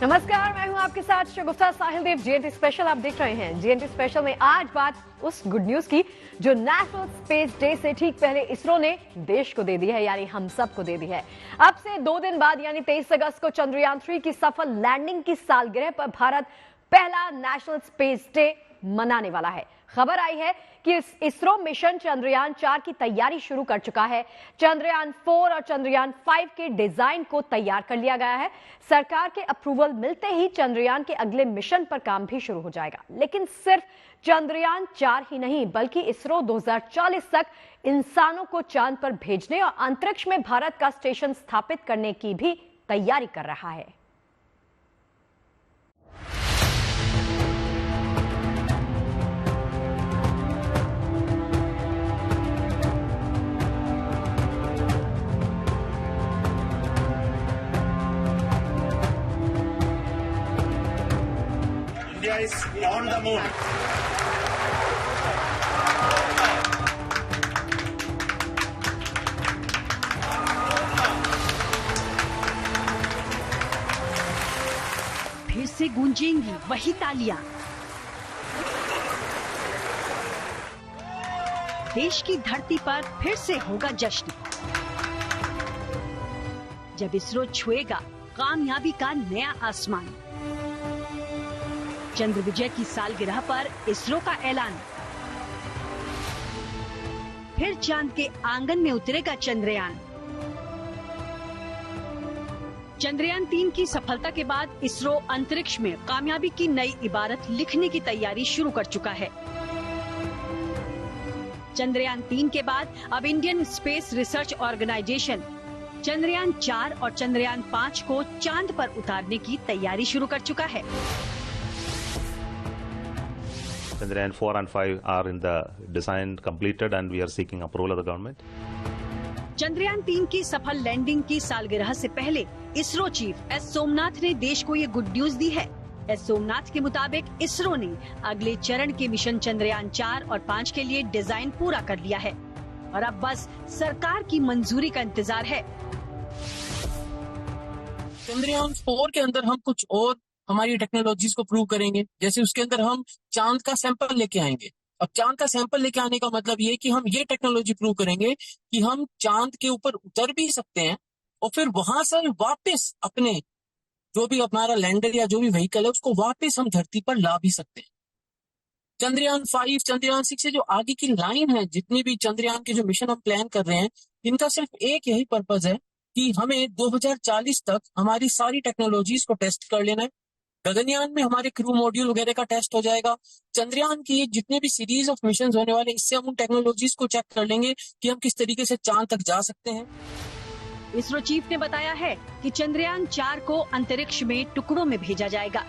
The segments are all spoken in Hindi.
नमस्कार, मैं हूं आपके साथ शगुफ्ता साहिल देव। जीएनटी स्पेशल आप देख रहे हैं। जीएनटी स्पेशल में आज बात उस गुड न्यूज की जो नेशनल स्पेस डे से ठीक पहले इसरो ने देश को दे दी है, यानी हम सबको दे दी है। अब से 2 दिन बाद यानी 23 अगस्त को चंद्रयान 3 की सफल लैंडिंग की सालगिरह पर भारत पहला नेशनल स्पेस डे मनाने वाला है। खबर आई है कि इसरो मिशन चंद्रयान 4 की तैयारी शुरू कर चुका है। चंद्रयान 4 और चंद्रयान 5 के डिजाइन को तैयार कर लिया गया है। सरकार के अप्रूवल मिलते ही चंद्रयान के अगले मिशन पर काम भी शुरू हो जाएगा। लेकिन सिर्फ चंद्रयान 4 ही नहीं, बल्कि इसरो 2040 तक इंसानों को चांद पर भेजने और अंतरिक्ष में भारत का स्टेशन स्थापित करने की भी तैयारी कर रहा है। India is on the moon. फिर से गूंजेंगी वही तालियां। देश की धरती पर फिर से होगा जश्न, जब इसरो छुएगा कामयाबी का नया आसमान। चंद्र विजय की सालगिरह पर इसरो का ऐलान, फिर चांद के आंगन में उतरेगा चंद्रयान। चंद्रयान 3 की सफलता के बाद इसरो अंतरिक्ष में कामयाबी की नई इबारत लिखने की तैयारी शुरू कर चुका है। चंद्रयान 3 के बाद अब Indian Space Research Organisation Chandrayaan 4 और चंद्रयान 5 को चांद पर उतारने की तैयारी शुरू कर चुका है। Chandrayaan 4 and 5 are in the design completed and we are seeking approval of the government. Chandrayaan 3 की सफल लैंडिंग की सालगिरह से पहले इसरो चीफ एस सोमनाथ ने देश को ये गुड न्यूज दी है। एस सोमनाथ के मुताबिक इसरो ने अगले चरण के मिशन चंद्रयान 4 और 5 के लिए डिजाइन पूरा कर लिया है और अब बस सरकार की मंजूरी का इंतजार है। चंद्रयान 4 के अंदर हम कुछ और हमारी टेक्नोलॉजीज को प्रूव करेंगे। जैसे उसके अंदर हम चांद का सैंपल लेके आएंगे। अब चांद का सैंपल लेके आने का मतलब ये कि हम ये टेक्नोलॉजी प्रूव करेंगे कि हम चांद के ऊपर उतर भी सकते हैं और फिर वहां से वापस अपने जो भी हमारा लैंडर या जो भी व्हीकल है उसको वापस हम धरती पर ला भी सकते हैं। चंद्रयान 5, चंद्रयान 6 से जो आगे की लाइन है, जितनी भी चंद्रयान के जो मिशन हम प्लान कर रहे हैं, इनका सिर्फ एक यही पर्पज है कि हमें 2040 तक हमारी सारी टेक्नोलॉजीज को टेस्ट कर लेना है। गगनयान में हमारे क्रू मॉड्यूल वगैरह का टेस्ट हो जाएगा। चंद्रयान की जितने भी सीरीज ऑफ मिशन होने वाले, इससे हम उन टेक्नोलॉजीज को चेक कर लेंगे कि हम किस तरीके से चांद तक जा सकते हैं। इसरो चीफ ने बताया है कि चंद्रयान 4 को अंतरिक्ष में टुकड़ों में भेजा जाएगा।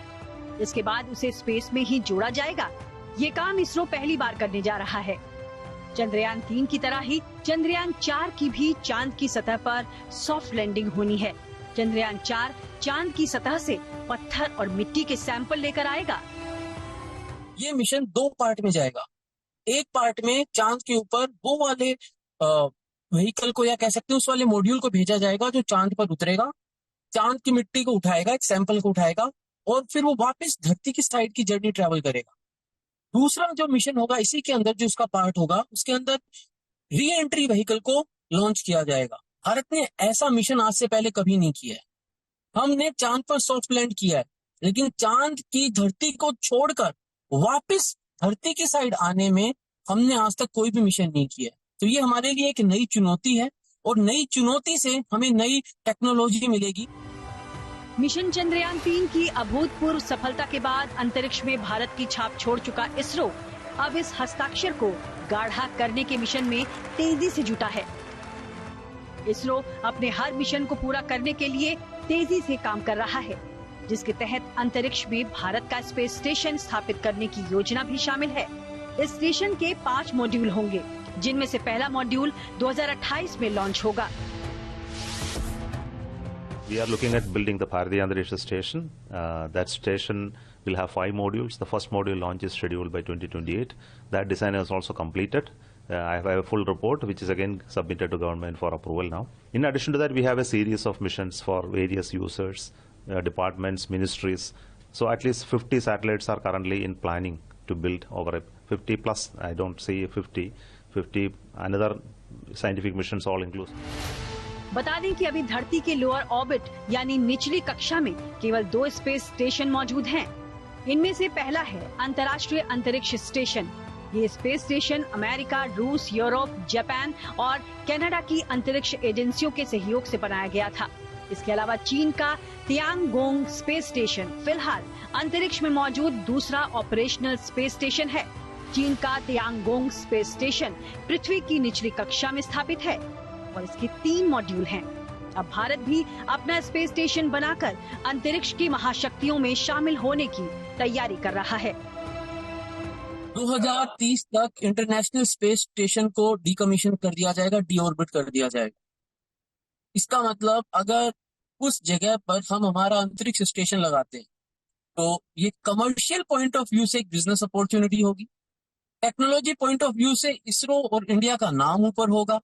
इसके बाद उसे स्पेस में ही जोड़ा जाएगा। ये काम इसरो पहली बार करने जा रहा है। चंद्रयान 3 की तरह ही चंद्रयान 4 की भी चांद की सतह पर सॉफ्ट लैंडिंग होनी है। चंद्रयान 4 चांद की सतह से पत्थर और मिट्टी के सैंपल लेकर आएगा। ये मिशन 2 पार्ट में जाएगा। एक पार्ट में चांद के ऊपर वो वाले व्हीकल को या कह सकते हैं उस वाले मॉड्यूल को भेजा जाएगा जो चांद पर उतरेगा, चांद की मिट्टी को उठाएगा, एक सैंपल को उठाएगा और फिर वो वापस धरती की साइड की जर्नी ट्रेवल करेगा। दूसरा जो मिशन होगा इसी के अंदर, जो उसका पार्ट होगा, उसके अंदर री एंट्री व्हीकल को लॉन्च किया जाएगा। भारत ने ऐसा मिशन आज से पहले कभी नहीं किया है। हमने चांद पर सॉफ्ट लैंड किया है, लेकिन चांद की धरती को छोड़कर वापस धरती की साइड आने में हमने आज तक कोई भी मिशन नहीं किया है। तो ये हमारे लिए एक नई चुनौती है और नई चुनौती से हमें नई टेक्नोलॉजी मिलेगी। मिशन चंद्रयान 3 की अभूतपूर्व सफलता के बाद अंतरिक्ष में भारत की छाप छोड़ चुका इसरो अब इस हस्ताक्षर को गाढ़ा करने के मिशन में तेजी से जुटा है। इसरो अपने हर मिशन को पूरा करने के लिए तेजी से काम कर रहा है, जिसके तहत अंतरिक्ष में भारत का स्पेस स्टेशन स्थापित करने की योजना भी शामिल है। इस स्टेशन के 5 मॉड्यूल होंगे, जिनमें से पहला मॉड्यूल 2028 में लॉन्च होगा। We are looking at building the Bharatiya Antariksha Station. That station will have 5 modules. The first module launch is scheduled by 2028. That design is also completed. I have a full report which is again submitted to government for approval now. In addition to that, we have a series of missions for various users departments, ministries. So at least 50 satellites are currently in planning to build over 50 plus. I don't see 50 another scientific missions all inclusive. बता दें कि अभी धरती के लोअर ऑर्बिट यानी निचली कक्षा में केवल 2 स्पेस स्टेशन मौजूद हैं। इनमें से पहला है अंतर्राष्ट्रीय अंतरिक्ष स्टेशन। ये स्पेस स्टेशन अमेरिका, रूस, यूरोप, जापान और कनाडा की अंतरिक्ष एजेंसियों के सहयोग से बनाया गया था। इसके अलावा चीन का तियांगोंग स्पेस स्टेशन फिलहाल अंतरिक्ष में मौजूद दूसरा ऑपरेशनल स्पेस स्टेशन है। चीन का तियांगोंग स्पेस स्टेशन पृथ्वी की निचली कक्षा में स्थापित है और इसके 3 मॉड्यूल हैं। अब भारत भी अपना स्पेस स्टेशन बनाकर अंतरिक्ष की महाशक्तियों में शामिल होने की तैयारी कर रहा है। 2030 तक इंटरनेशनल स्पेस स्टेशन को डीकमीशन कर दिया जाएगा, डीऑर्बिट कर दिया जाएगा। इसका मतलब अगर उस जगह पर हम हमारा अंतरिक्ष स्टेशन लगाते हैं तो ये कमर्शियल पॉइंट ऑफ व्यू से एक बिजनेस अपॉर्चुनिटी होगी, टेक्नोलॉजी पॉइंट ऑफ व्यू से इसरो और इंडिया का नाम ऊपर होगा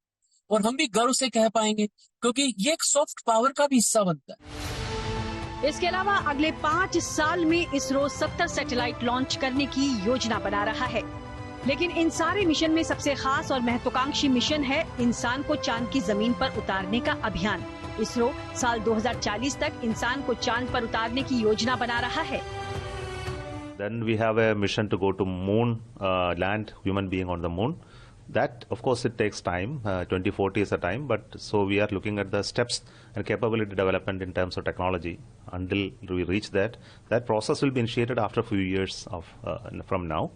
और हम भी गर्व से कह पाएंगे क्योंकि ये एक सॉफ्ट पावर का भी हिस्सा बनता है। इसके अलावा अगले 5 साल में इसरो 70 सैटेलाइट लॉन्च करने की योजना बना रहा है। लेकिन इन सारे मिशन में सबसे खास और महत्वाकांक्षी मिशन है इंसान को चांद की जमीन पर उतारने का अभियान। इसरो साल 2040 तक इंसान को चांद पर उतारने की योजना बना रहा है। Then we have a mission to go to moon, land human being on the moon. That, of course, it takes time. 2040 is the time, but so we are looking at the steps and capability development in terms of technology until we reach that. That process will be initiated after a few years from now.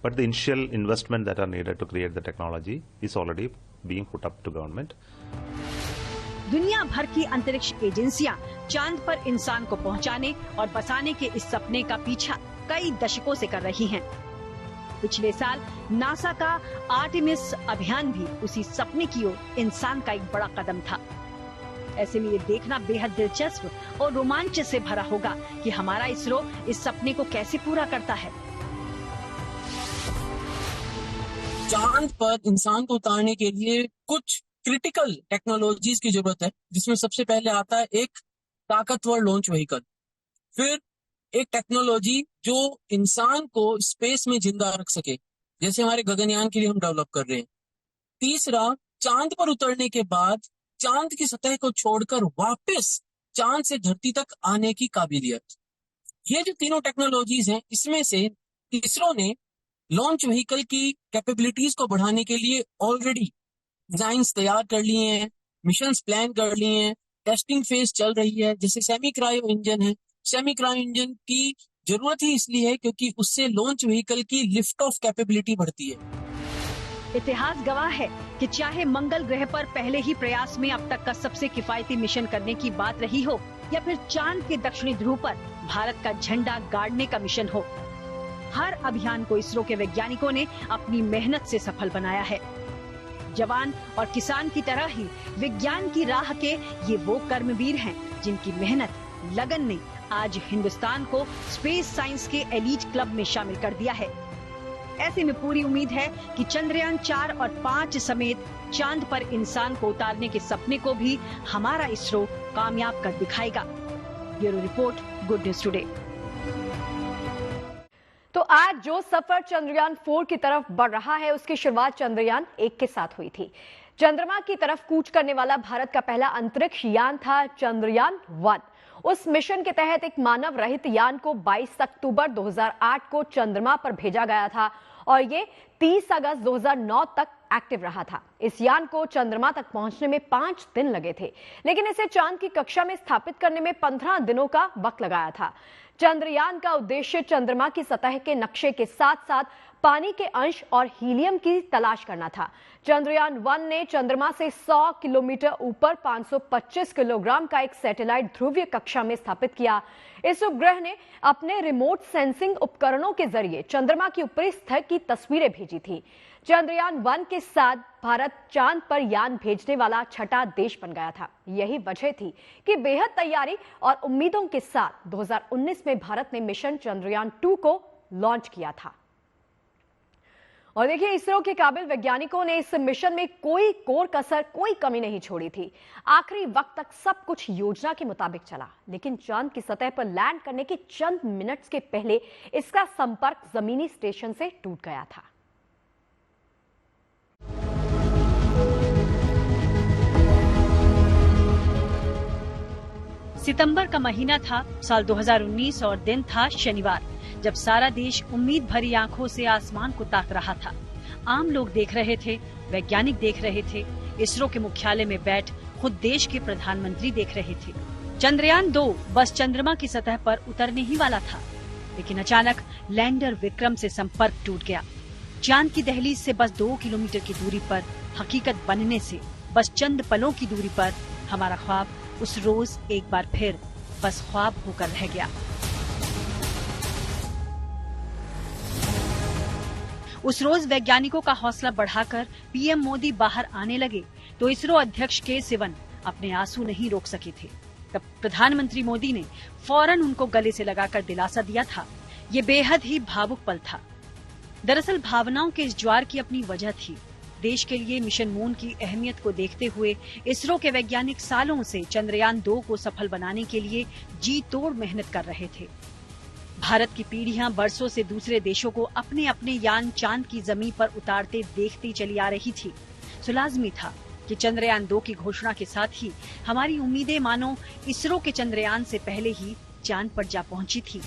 But the initial investment that are needed to create the technology is already being put up to government. दुनिया भर की अंतरिक्ष एजेंसियां चांद पर इंसान को पहुंचाने और बसाने के इस सपने का पीछा कई दशकों से कर रही हैं। पिछले साल नासा का आर्टेमिस अभियान भी उसी सपने की ओर इंसान का एक बड़ा कदम था। ऐसे में ये देखना बेहद दिलचस्प और रोमांच से भरा होगा कि हमारा इसरो इस सपने को कैसे पूरा करता है। चांद पर इंसान को उतारने के लिए कुछ क्रिटिकल टेक्नोलॉजीज की जरूरत है, जिसमें सबसे पहले आता है एक ताकतवर लॉन्च व्हीकल, फिर एक टेक्नोलॉजी जो इंसान को स्पेस में जिंदा रख सके, जैसे हमारे गगनयान के लिए हम डेवलप कर रहे हैं। तीसरा, चांद पर उतरने के बाद चांद की सतह को छोड़कर वापस चांद से धरती तक आने की काबिलियत। ये जो तीनों टेक्नोलॉजीज हैं, इसमें से इसरो ने लॉन्च व्हीकल की कैपेबिलिटीज को बढ़ाने के लिए ऑलरेडी डिजाइन्स तैयार कर लिए हैं, मिशंस प्लान कर लिए हैं, टेस्टिंग फेज चल रही है। जैसे सेमी क्रायो इंजन है, सेमी क्रायो इंजन की जरूरत ही इसलिए है क्योंकि उससे लॉन्च व्हीकल की लिफ्ट ऑफ कैपेबिलिटी बढ़ती है। इतिहास गवाह है कि चाहे मंगल ग्रह पर पहले ही प्रयास में अब तक का सबसे किफायती मिशन करने की बात रही हो या फिर चांद के दक्षिणी ध्रुव पर भारत का झंडा गाड़ने का मिशन हो, हर अभियान को इसरो के वैज्ञानिकों ने अपनी मेहनत से सफल बनाया है। जवान और किसान की तरह ही विज्ञान की राह के ये वो कर्मवीर हैं जिनकी मेहनत, लगन ने आज हिंदुस्तान को स्पेस साइंस के एलीट क्लब में शामिल कर दिया है। ऐसे में पूरी उम्मीद है कि चंद्रयान 4 और 5 समेत चांद पर इंसान को उतारने के सपने को भी हमारा इसरो कामयाब कर दिखाएगा। Bureau report, good news today. तो आज जो सफर चंद्रयान 4 की तरफ बढ़ रहा है, उसकी शुरुआत चंद्रयान 1 के साथ हुई थी। चंद्रमा की तरफ कूच करने वाला भारत का पहला अंतरिक्ष यान था चंद्रयान 1। उस मिशन के तहत एक मानव रहित यान को 22 अक्टूबर 2008 को चंद्रमा पर भेजा गया था और ये 30 अगस्त 2009 तक एक्टिव रहा था। इस यान को चंद्रमा तक पहुंचने में 5 दिन लगे थे, लेकिन इसे चांद की कक्षा में स्थापित करने में 15 दिनों का वक्त लगाया था। चंद्रयान का उद्देश्य चंद्रमा की सतह के नक्शे के साथ साथ पानी के अंश और हीलियम की तलाश करना था। चंद्रयान 1 ने चंद्रमा से 100 किलोमीटर ऊपर 525 किलोग्राम का एक सैटेलाइट ध्रुवीय कक्षा में स्थापित किया। इस उपग्रह ने अपने रिमोट सेंसिंग उपकरणों के जरिए चंद्रमा की ऊपरी सतह की तस्वीरें भेजी थी। चंद्रयान 1 के साथ भारत चांद पर यान भेजने वाला छठा देश बन गया था। यही वजह थी कि बेहद तैयारी और उम्मीदों के साथ 2019 में भारत ने मिशन चंद्रयान 2 को लॉन्च किया था। और देखिए, इसरो के काबिल वैज्ञानिकों ने इस मिशन में कोई कोर कसर, कोई कमी नहीं छोड़ी थी। आखिरी वक्त तक सब कुछ योजना के मुताबिक चला, लेकिन चांद की सतह पर लैंड करने के चंद मिनट्स के पहले इसका संपर्क जमीनी स्टेशन से टूट गया था। सितंबर का महीना था साल 2019 और दिन था शनिवार, जब सारा देश उम्मीद भरी आंखों से आसमान को ताक रहा था। आम लोग देख रहे थे, वैज्ञानिक देख रहे थे, इसरो के मुख्यालय में बैठ खुद देश के प्रधानमंत्री देख रहे थे। चंद्रयान 2 बस चंद्रमा की सतह पर उतरने ही वाला था, लेकिन अचानक लैंडर विक्रम से संपर्क टूट गया। चांद की दहलीज से बस 2 किलोमीटर की दूरी पर हकीकत बनने से बस चंद पलों की दूरी पर हमारा ख्वाब उस रोज एक बार फिर बस ख्वाब होकर रह गया। उस रोज वैज्ञानिकों का हौसला बढ़ाकर पीएम मोदी बाहर आने लगे तो इसरो अध्यक्ष के सिवन अपने आंसू नहीं रोक सके थे। तब प्रधानमंत्री मोदी ने फौरन उनको गले से लगाकर दिलासा दिया था। ये बेहद ही भावुक पल था। दरअसल भावनाओं के इस ज्वार की अपनी वजह थी। देश के लिए मिशन मून की अहमियत को देखते हुए इसरो के वैज्ञानिक सालों से चंद्रयान 2 को सफल बनाने के लिए जी तोड़ मेहनत कर रहे थे। भारत की पीढ़ियां बरसों से दूसरे देशों को अपने अपने यान चांद की जमीन पर उतारते देखती चली आ रही थी। सो लाजमी था कि चंद्रयान 2 की घोषणा के साथ ही हमारी उम्मीदें मानो इसरो के चंद्रयान से पहले ही चांद पर जा पहुंची थी।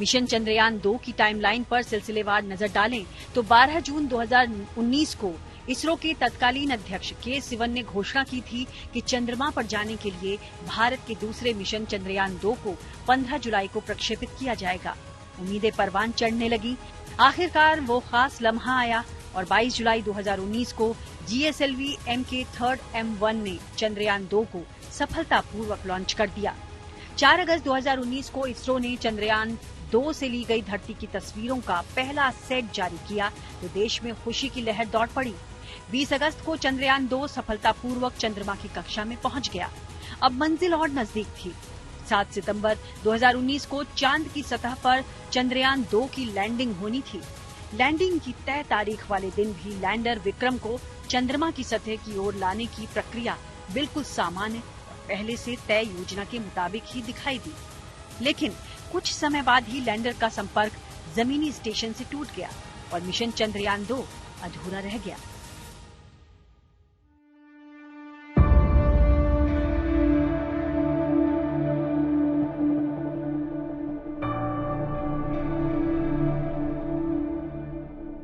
मिशन चंद्रयान 2 की टाइमलाइन पर सिलसिलेवार नजर डालें तो 12 जून 2019 को इसरो के तत्कालीन अध्यक्ष के सिवन ने घोषणा की थी कि चंद्रमा पर जाने के लिए भारत के दूसरे मिशन चंद्रयान 2 को 15 जुलाई को प्रक्षेपित किया जाएगा। उम्मीदें परवान चढ़ने लगी। आखिरकार वो खास लम्हा आया और 22 जुलाई 2019 को GSLV MK 3rd M1 ने चंद्रयान 2 को सफलतापूर्वक लॉन्च कर दिया। 4 अगस्त 2019 को इसरो ने चंद्रयान 2 से ली गई धरती की तस्वीरों का पहला सेट जारी किया तो देश में खुशी की लहर दौड़ पड़ी। 20 अगस्त को चंद्रयान 2 सफलतापूर्वक चंद्रमा की कक्षा में पहुंच गया। अब मंजिल और नजदीक थी। 7 सितंबर 2019 को चांद की सतह पर चंद्रयान 2 की लैंडिंग होनी थी। लैंडिंग की तय तारीख वाले दिन भी लैंडर विक्रम को चंद्रमा की सतह की ओर लाने की प्रक्रिया बिल्कुल सामान्य और पहले से तय योजना के मुताबिक ही दिखाई दी। लेकिन कुछ समय बाद ही लैंडर का संपर्क जमीनी स्टेशन से टूट गया और मिशन चंद्रयान 2 अधूरा रह गया।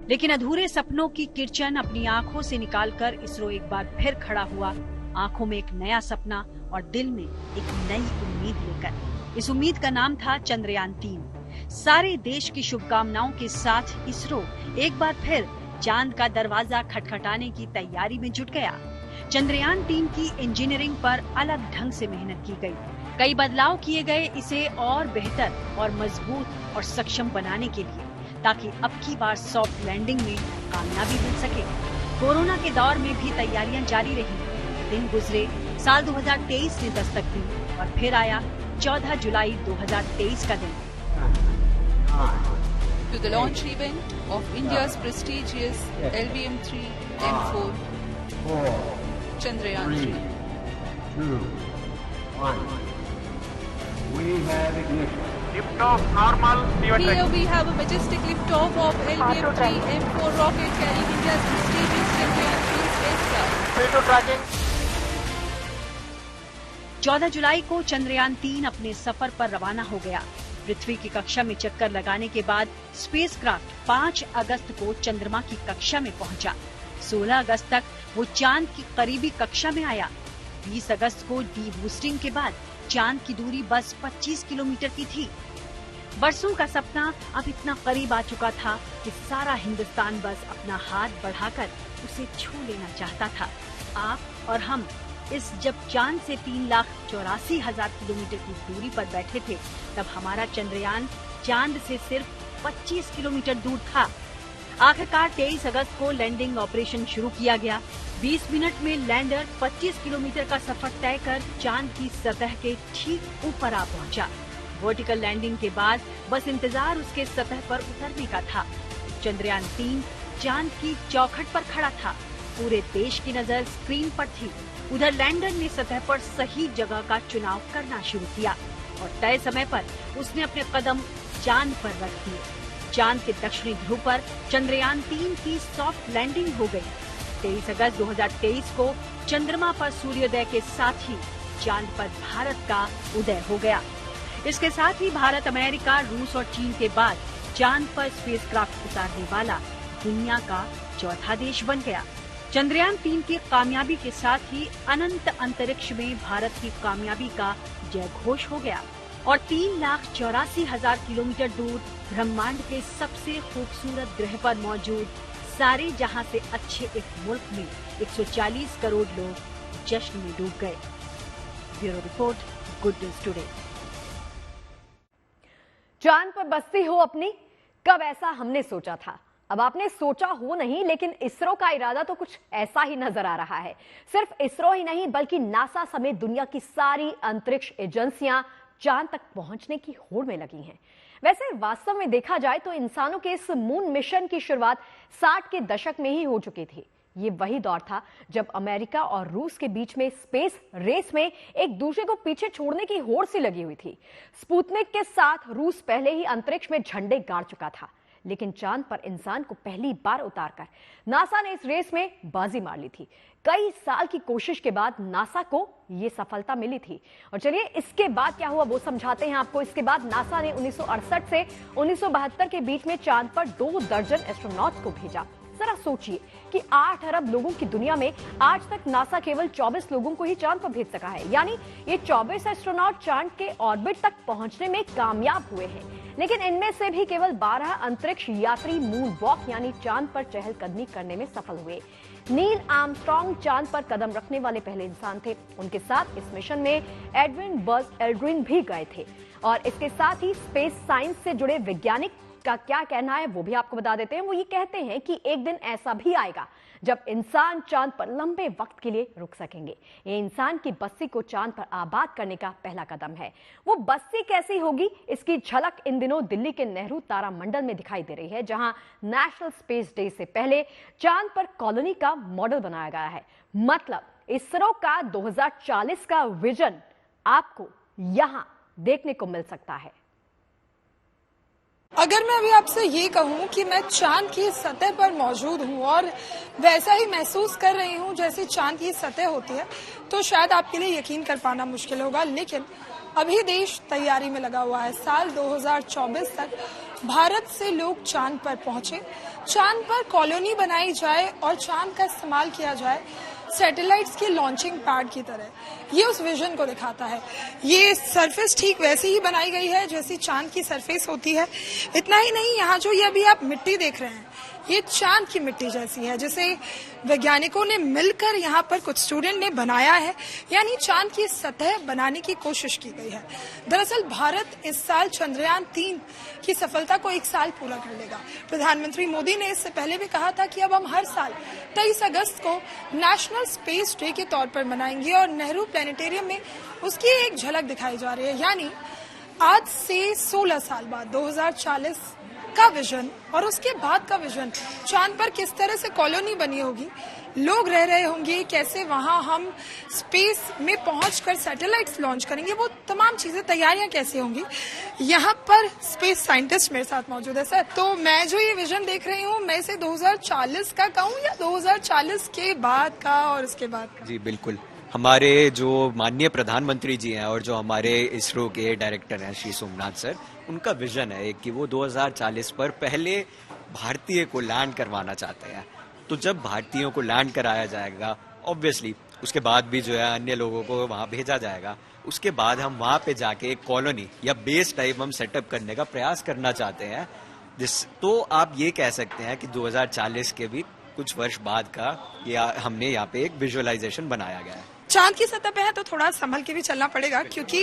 लेकिन अधूरे सपनों की किरचन अपनी आंखों से निकालकर इसरो एक बार फिर खड़ा हुआ, आंखों में एक नया सपना और दिल में एक नई उम्मीद लेकर। इस उम्मीद का नाम था चंद्रयान 3। सारे देश की शुभकामनाओं के साथ इसरो एक बार फिर चांद का दरवाजा खटखटाने की तैयारी में जुट गया। चंद्रयान 3 की इंजीनियरिंग पर अलग ढंग से मेहनत की गई। कई बदलाव किए गए इसे और बेहतर और मजबूत और सक्षम बनाने के लिए, ताकि अब की बार सॉफ्ट लैंडिंग में कामयाबी मिल सके। कोरोना के दौर में भी तैयारियां जारी रही। दिन गुजरे, साल 2023 ने दस्तक दी और फिर आया 14 जुलाई 2023 का दिन। To the launch event of India's prestigious LVM-3 M4 Chandrayaan 3. 2, 1. We have ignition. Liftoff normal. Here we have a majestic liftoff of LVM-3 M4 rocket carrying India's prestigious Chandrayaan 3 spacecraft. Free to tracking. 14 जुलाई को चंद्रयान 3 अपने सफर पर रवाना हो गया। पृथ्वी की कक्षा में चक्कर लगाने के बाद स्पेसक्राफ्ट 5 अगस्त को चंद्रमा की कक्षा में पहुंचा। 16 अगस्त तक वो चांद की करीबी कक्षा में आया। 20 अगस्त को डी बूस्टिंग के बाद चांद की दूरी बस 25 किलोमीटर की थी। बरसों का सपना अब इतना करीब आ चुका था कि सारा हिंदुस्तान बस अपना हाथ बढ़ाकर उसे छू लेना चाहता था। आप और हम इस जब चांद से 3,84,000 किलोमीटर की दूरी पर बैठे थे, तब हमारा चंद्रयान चांद से सिर्फ 25 किलोमीटर दूर था। आखिरकार 23 अगस्त को लैंडिंग ऑपरेशन शुरू किया गया। 20 मिनट में लैंडर 25 किलोमीटर का सफर तय कर चांद की सतह के ठीक ऊपर आ पहुंचा। वर्टिकल लैंडिंग के बाद बस इंतजार उसके सतह पर उतरने का था। चंद्रयान 3 चांद की चौखट पर खड़ा था। पूरे देश की नजर स्क्रीन पर थी। उधर लैंडर ने सतह पर सही जगह का चुनाव करना शुरू किया और तय समय पर उसने अपने कदम चांद पर रख दिए। चांद के दक्षिणी ध्रुव पर चंद्रयान 3 की सॉफ्ट लैंडिंग हो गई। 23 अगस्त 2023 को चंद्रमा पर सूर्योदय के साथ ही चांद पर भारत का उदय हो गया। इसके साथ ही भारत, अमेरिका, रूस और चीन के बाद चांद पर स्पेसक्राफ्ट उतारने वाला दुनिया का चौथा देश बन गया। चंद्रयान 3 की कामयाबी के साथ ही अनंत अंतरिक्ष में भारत की कामयाबी का जय घोष हो गया और 3,84,000 किलोमीटर दूर ब्रह्मांड के सबसे खूबसूरत ग्रह पर मौजूद सारे जहां से अच्छे एक मुल्क में 140 करोड़ लोग जश्न में डूब गए। Bureau report, good news today. चांद पर बस्ती हो अपनी, कब ऐसा हमने सोचा था। अब आपने सोचा हो नहीं, लेकिन इसरो का इरादा तो कुछ ऐसा ही नजर आ रहा है। सिर्फ इसरो ही नहीं बल्कि नासा समेत दुनिया की सारी अंतरिक्ष एजेंसियां चांद तक पहुंचने की होड़ में लगी हैं। वैसे वास्तव में देखा जाए तो इंसानों के इस मून मिशन की शुरुआत 60 के दशक में ही हो चुकी थी। ये वही दौर था जब अमेरिका और रूस के बीच में स्पेस रेस में एक दूसरे को पीछे छोड़ने की होड़ सी लगी हुई थी। स्पुतनिक के साथ रूस पहले ही अंतरिक्ष में झंडे गाड़ चुका था, लेकिन चांद पर इंसान को पहली बार उतारकर नासा ने इस रेस में बाजी मार ली थी। कई साल की कोशिश के बाद नासा को यह सफलता मिली थी। और चलिए इसके बाद क्या हुआ वो समझाते हैं आपको। इसके बाद नासा ने 1968 से 1972 के बीच में चांद पर 2 दर्जन एस्ट्रोनॉट्स को भेजा। जरा सोचिए कि 8 अरब लोगों की दुनिया में आज तक नासा केवल 24 लोगों को ही चांद पर भेज सका है। यानी ये 24 एस्ट्रोनॉट चांद के ऑर्बिट तक पहुंचने में कामयाब हुए हैं, लेकिन इनमें से भी केवल 12 अंतरिक्ष यात्री मून वॉक यानी चांद पर चहलकदमी करने में सफल हुए। नील आर्मस्ट्रांग चांद पर कदम रखने वाले पहले इंसान थे। उनके साथ इस मिशन में एडविन बज एल्ड्रिन भी गए थे। और इसके साथ ही स्पेस साइंस से जुड़े वैज्ञानिक का क्या कहना है वो भी आपको बता देते हैं। वो ये कहते हैं कि एक दिन ऐसा भी आएगा जब इंसान चांद पर लंबे वक्त के लिए रुक सकेंगे। ये इंसान की बस्ती को चांद पर आबाद करने का पहला कदम है। वो बस्ती कैसी होगी, इसकी झलक इन दिनों दिल्ली के नेहरू तारामंडल में दिखाई दे रही है, जहां नेशनल स्पेस डे से पहले चांद पर कॉलोनी का मॉडल बनाया गया है। मतलब इसरो का 2040 का विजन आपको यहां देखने को मिल सकता है। अगर मैं अभी आपसे ये कहूँ कि मैं चांद की सतह पर मौजूद हूँ और वैसा ही महसूस कर रही हूँ जैसे चांद की सतह होती है, तो शायद आपके लिए यकीन कर पाना मुश्किल होगा। लेकिन अभी देश तैयारी में लगा हुआ है। साल 2024 तक भारत से लोग चांद पर पहुंचे, चांद पर कॉलोनी बनाई जाए और चांद का इस्तेमाल किया जाए सैटेलाइट्स की लॉन्चिंग पैड की तरह। ये उस विजन को दिखाता है। ये सरफेस ठीक वैसी ही बनाई गई है जैसी चांद की सरफेस होती है। इतना ही नहीं, यहाँ जो ये अभी आप मिट्टी देख रहे हैं ये चांद की मिट्टी जैसी है, जिसे वैज्ञानिकों ने मिलकर यहाँ पर कुछ स्टूडेंट ने बनाया है। यानी चांद की सतह बनाने की कोशिश की गई है। दरअसल भारत इस साल चंद्रयान 3 की सफलता को 1 साल पूरा कर लेगा। प्रधानमंत्री मोदी ने इससे पहले भी कहा था कि अब हम हर साल 23 अगस्त को नेशनल स्पेस डे के तौर पर मनाएंगे और नेहरू प्लेनेटेरियम में उसकी एक झलक दिखाई जा रही है। यानी आज से 16 साल बाद 2040 का विजन और उसके बाद का विजन, चांद पर किस तरह से कॉलोनी बनी होगी, लोग रह रहे होंगे, कैसे वहां हम स्पेस में पहुंचकर सैटेलाइट्स लॉन्च करेंगे, वो तमाम चीजें, तैयारियां कैसे होंगी। यहाँ पर स्पेस साइंटिस्ट मेरे साथ मौजूद है। सर, तो मैं जो ये विजन देख रही हूँ, मैं इसे 2040 का कहूँ या 2040 के बाद का और उसके बाद का? जी बिल्कुल, हमारे जो माननीय प्रधानमंत्री जी हैं और जो हमारे इसरो के डायरेक्टर हैं श्री सोमनाथ सर, उनका विजन है कि वो 2040 पर पहले भारतीय को लैंड करवाना चाहते हैं। तो जब भारतीयों को लैंड कराया जाएगा, ऑब्वियसली उसके बाद भी जो है अन्य लोगों को वहां भेजा जाएगा। उसके बाद हम वहां पे जाके एक कॉलोनी या बेस टाइप हम सेटअप करने का प्रयास करना चाहते हैं। तो आप ये कह सकते हैं कि 2040 के भी कुछ वर्ष बाद का हमने यहाँ पे एक विजुअलाइजेशन बनाया गया है। चांद की सतह पे है तो थोड़ा संभल के भी चलना पड़ेगा, क्योंकि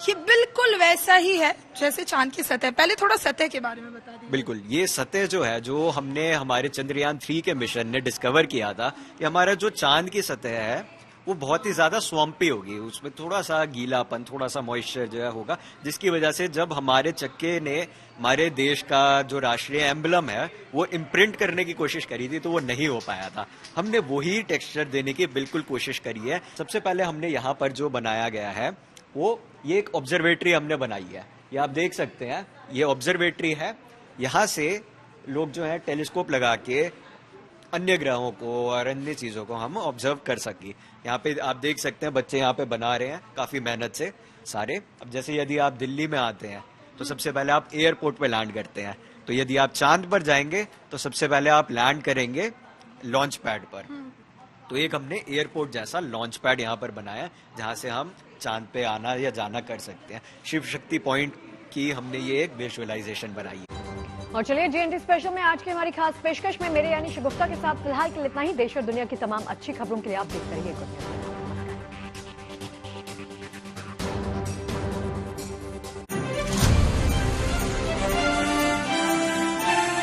ये बिल्कुल वैसा ही है जैसे चांद की सतह। पहले थोड़ा सतह के बारे में बता दीजिए। बिल्कुल, ये सतह जो है, जो हमने हमारे चंद्रयान 3 के मिशन ने डिस्कवर किया था कि हमारा जो चांद की सतह है वो बहुत ही ज्यादा स्वम्पी होगी, उसमें थोड़ा सा गीलापन, थोड़ा सा मॉइस्चर जो है होगा, जिसकी वजह से जब हमारे चक्के ने हमारे देश का जो राष्ट्रीय एम्बलम है वो इम्प्रिंट करने की कोशिश करी थी तो वो नहीं हो पाया था। हमने वही टेक्सचर देने की बिल्कुल कोशिश करी है। सबसे पहले हमने यहाँ पर जो बनाया गया है वो ये एक ऑब्जर्वेटरी हमने बनाई है, ये आप देख सकते हैं, ये ऑब्जर्वेटरी है। यहाँ से लोग जो है टेलीस्कोप लगा के अन्य ग्रहों को और अन्य चीजों को हम ऑब्जर्व कर सके। यहाँ पे आप देख सकते हैं बच्चे यहाँ पे बना रहे हैं काफी मेहनत से सारे। अब जैसे यदि आप दिल्ली में आते हैं तो सबसे पहले आप एयरपोर्ट पे लैंड करते हैं, तो यदि आप चांद पर जाएंगे तो सबसे पहले आप लैंड करेंगे लॉन्च पैड पर। तो एक हमने एयरपोर्ट जैसा लॉन्च पैड यहाँ पर बनाया जहाँ से हम चांद पे आना या जाना कर सकते हैं। शिव शक्ति पॉइंट की हमने ये एक विजुअलाइजेशन बनाई है। और चलिए जीएनटी स्पेशल में आज की हमारी खास पेशकश में मेरे यानी शगुफ्ता के साथ फिलहाल के लिए इतना ही। देश और दुनिया की तमाम अच्छी खबरों के लिए आप देखते रहिए गुड न्यूज।